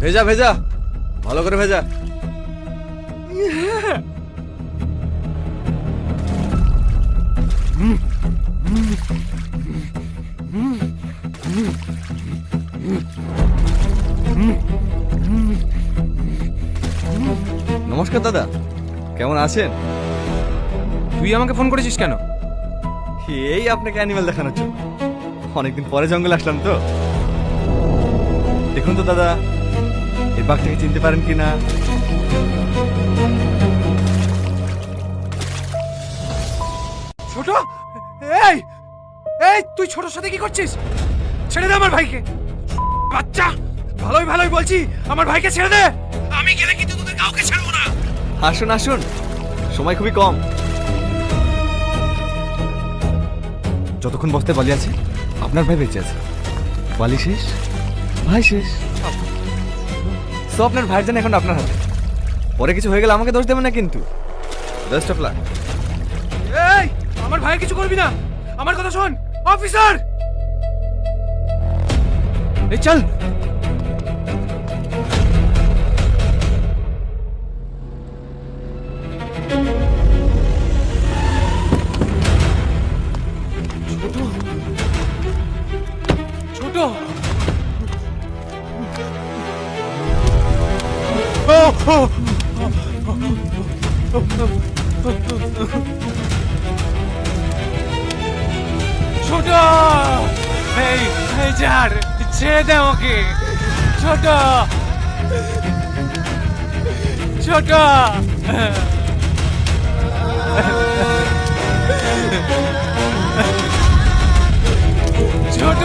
ভেজা ভেজা, ভালো করে ভেজা। নমস্কার দাদা, কেমন আছেন? তুই আমাকে ফোন করেছিস কেন? এই আপনাকে অ্যানিমাল দেখানোর জন্য। অনেকদিন পরে জঙ্গলে আসলাম তো। দেখুন তো দাদা, এই বাঘটাকে চিনতে পারেন কিনা? ছোট, এই এই তুই ছোটর সাথে কি করছিস? ছেড়ে দে আমার ভাইকে। বাচ্চা, ভালোই ভালোই বলছি, আমার ভাইকে ছেড়ে দে। আমি গেলে কিন্তু তোদের কাউকে ছাড়বো না। আসুন আসুন, সময় খুবই কম। যতক্ষণ বসতে বালি আছে, আপনার ভাই বেঁচে আছে। বালি শেষ, ভাই শেষ। সো আপনার ভাইয়ের জন্য এখন আপনার হাতে। পরে কিছু হয়ে গেলে আমাকে দোষ দেবেন না কিন্তু। Best of luck. এই, আমার ভাই কিছু করবি না। আমার কথা শোন অফিসার। এই চল। ছোট, ছোট। ছোট, এই এই যার, ছেড়ে দে আমাকে। ছোট, ছোট। ছোট।